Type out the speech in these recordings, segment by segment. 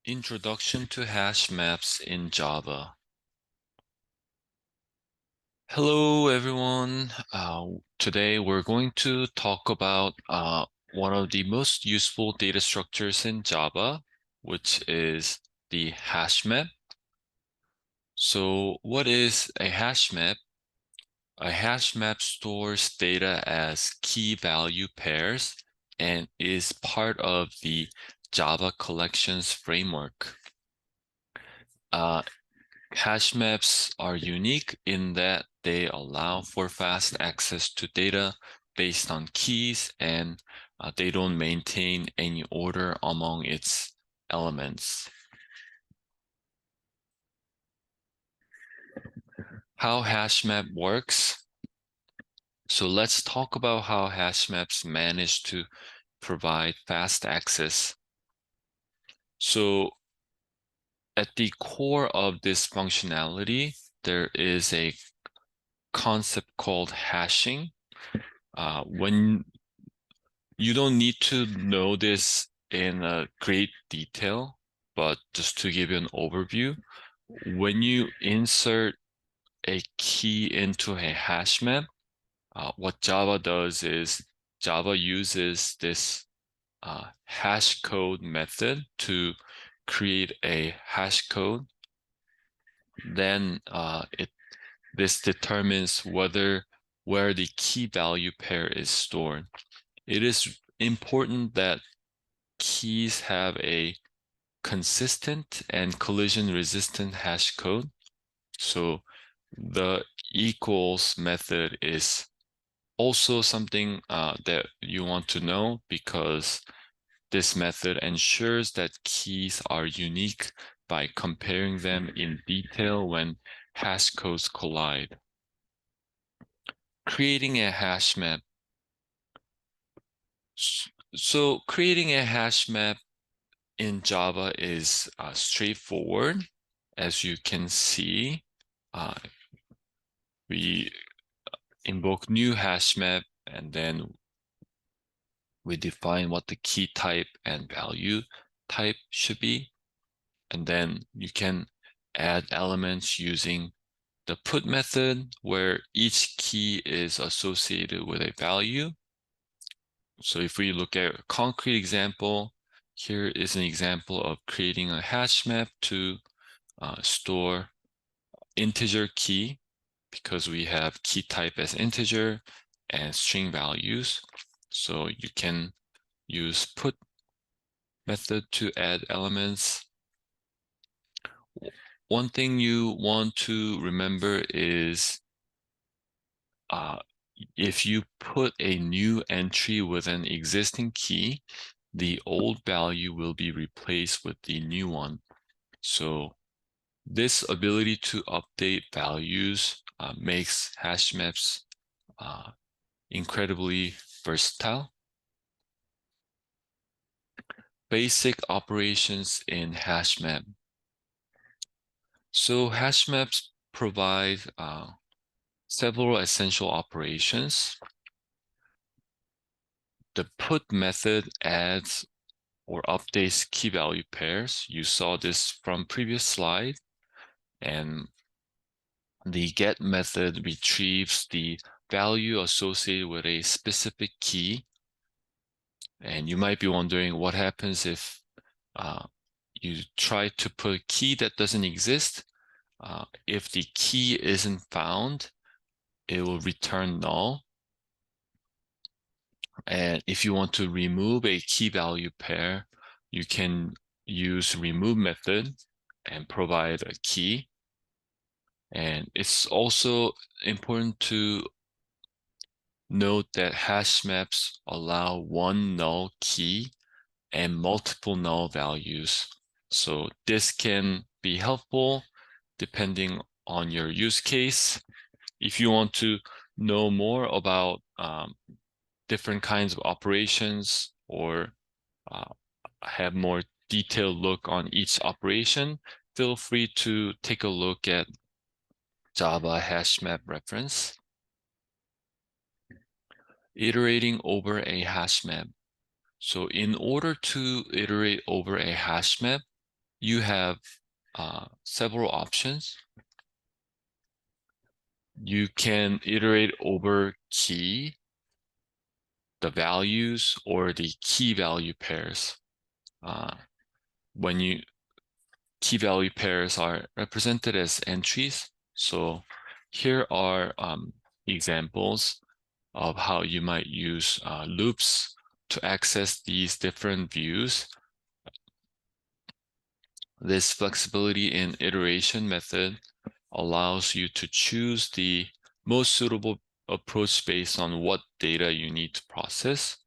Introduction to hash maps in Java. Hello, everyone. Today we're going to talk about one of the most useful data structures in Java, which is the hash map. So what is a hash map? A hash map stores data as key value pairs and is part of the Java collections framework. Hash maps are unique in that they allow for fast access to data based on keys, and they don't maintain any order among its elements. How hash map works. So let's talk about how hash maps manage to provide fast access. So at the core of this functionality, there is a concept called hashing. When you don't need to know this in great detail, but just to give you an overview, when you insert a key into a hash map, what Java does is Java uses this hash code method to create a hash code. Then this determines where the key value pair is stored. It is important that keys have a consistent and collision-resistant hash code. So the equals method is also something that you want to know, because this method ensures that keys are unique by comparing them in detail when hash codes collide. Creating a hash map. So creating a hash map in Java is straightforward. As you can see, uh, we invoke new hash map, and then we define what the key type and value type should be. And then you can add elements using the put method, where each key is associated with a value. So if we look at a concrete example, here is an example of creating a hash map to store integer key, because we have key type as integer and string values. So you can use put method to add elements. One thing you want to remember is if you put a new entry with an existing key, the old value will be replaced with the new one. So this ability to update values makes hash maps incredibly versatile. Basic operations in hash map. So hash maps provide several essential operations. The put method adds or updates key value pairs. You saw this from previous slide. And the get method retrieves the value associated with a specific key. And you might be wondering what happens if you try to put a key that doesn't exist. If the key isn't found, it will return null. And if you want to remove a key value pair, you can use remove method and provide a key. And it's also important to note that hash maps allow one null key and multiple null values. So this can be helpful depending on your use case. If you want to know more about different kinds of operations, or have more detailed look on each operation, feel free to take a look at Java hash map reference. Iterating over a hash map. So in order to iterate over a hash map, you have several options. You can iterate over key, the values, or the key value pairs. When key value pairs are represented as entries. So here are examples of how you might use loops to access these different views. This flexibility in iteration method allows you to choose the most suitable approach based on what data you need to process.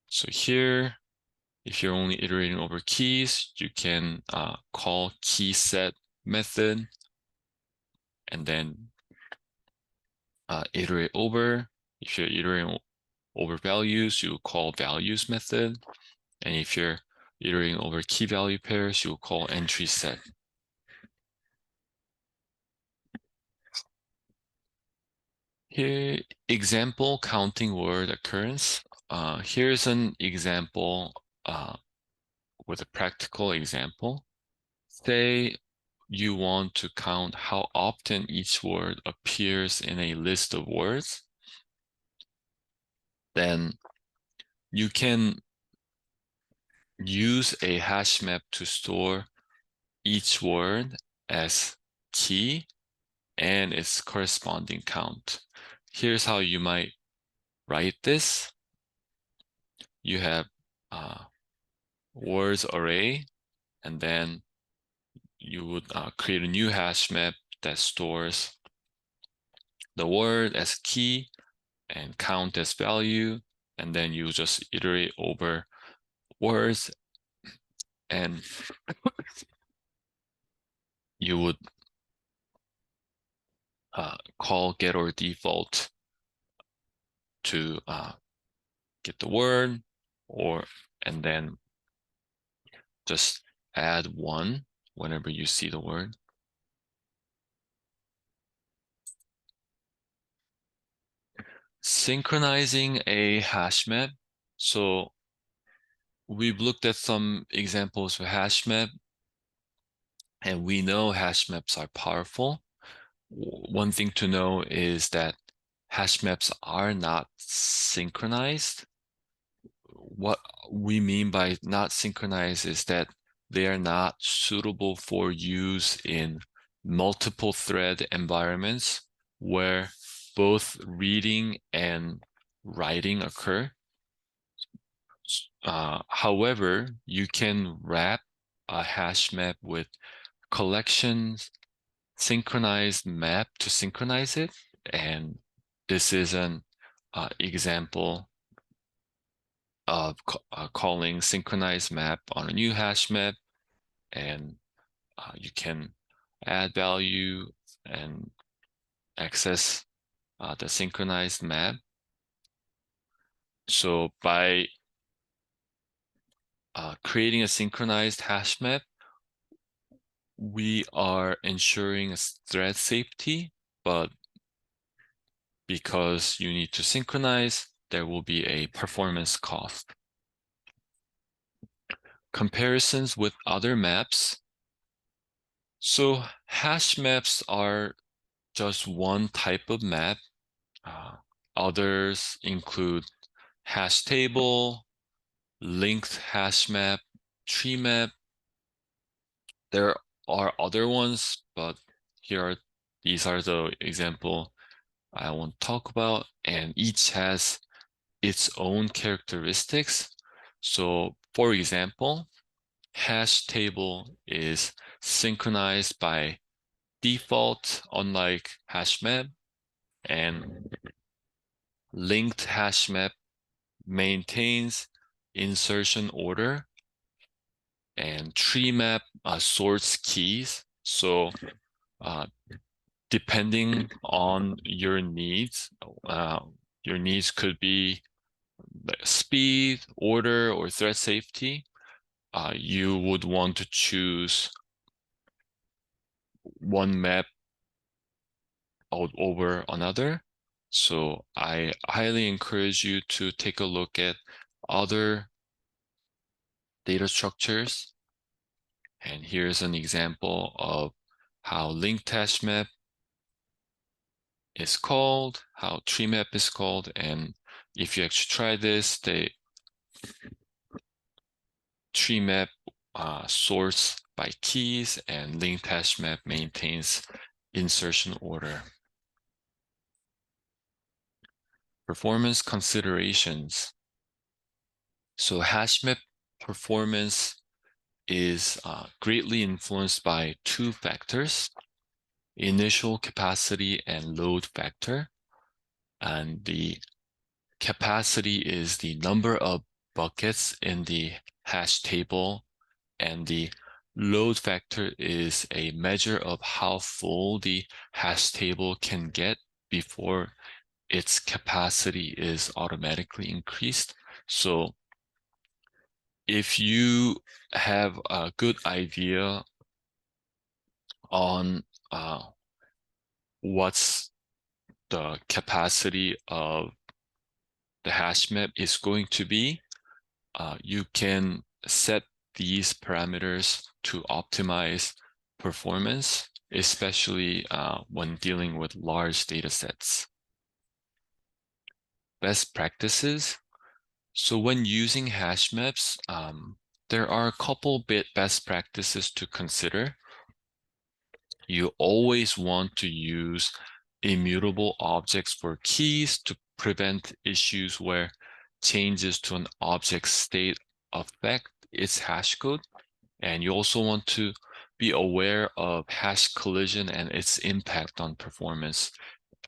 So here, if you're only iterating over keys, you can call key set method and then iterate over. If you're iterating over values, you call values method. And if you're iterating over key value pairs, you'll call entry set. Here, example counting word occurrence. Here's an example with a practical example. Say you want to count how often each word appears in a list of words. Then you can use a hash map to store each word as key and its corresponding count. Here's how you might write this. You have words array, and then you would create a new hash map that stores the word as key and count as value, and then you just iterate over words, and you would call get or default to get the word, and then just add one whenever you see the word. Synchronizing a hash map. So we've looked at some examples for hash map, and we know hash maps are powerful. One thing to know is that hash maps are not synchronized. What we mean by not synchronized is that they are not suitable for use in multiple thread environments where both reading and writing occur. However, you can wrap a hash map with collections synchronized map to synchronize it. And this is an example of calling synchronized map on a new hash map. And you can add value and access the synchronized map. So by creating a synchronized hash map, we are ensuring thread safety, but because you need to synchronize, there will be a performance cost. Comparisons with other maps. So hash maps are just one type of map. Others include hash table, linked hash map, tree map. There are other ones, but these are the example I want to talk about, and each has its own characteristics. So for example, hash table is synchronized by default, unlike hash map, and linked hash map maintains insertion order, and tree map sorts keys. So depending on your needs could be speed, order, or thread safety. You would want to choose one map over another. So I highly encourage you to take a look at other data structures And here's an example of how linked hash map is called, how tree map is called, and if you actually try this, the tree map sorts by keys and linked hash map maintains insertion order. Performance considerations. So HashMap performance is greatly influenced by two factors: initial capacity and load factor. And the capacity is the number of buckets in the hash table, and the load factor is a measure of how full the hash table can get before its capacity is automatically increased. So if you have a good idea on what's the capacity of the hash map is going to be, you can set these parameters to optimize performance, especially when dealing with large data sets. Best practices. So when using hash maps, there are a couple best practices to consider. You always want to use immutable objects for keys to prevent issues where changes to an object's state affect its hash code. And you also want to be aware of hash collision and its impact on performance,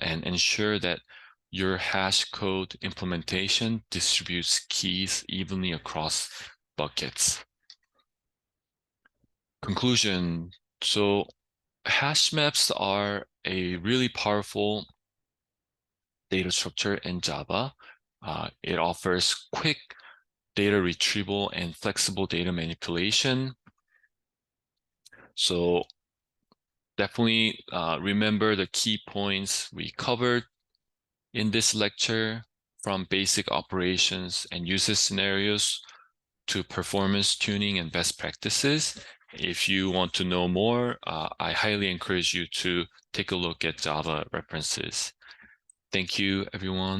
and ensure that your hash code implementation distributes keys evenly across buckets. Conclusion. So hash maps are a really powerful data structure in Java. It offers quick data retrieval and flexible data manipulation. So definitely remember the key points we covered in this lecture, from basic operations and user scenarios to performance tuning and best practices. If you want to know more, I highly encourage you to take a look at Java references. Thank you, everyone.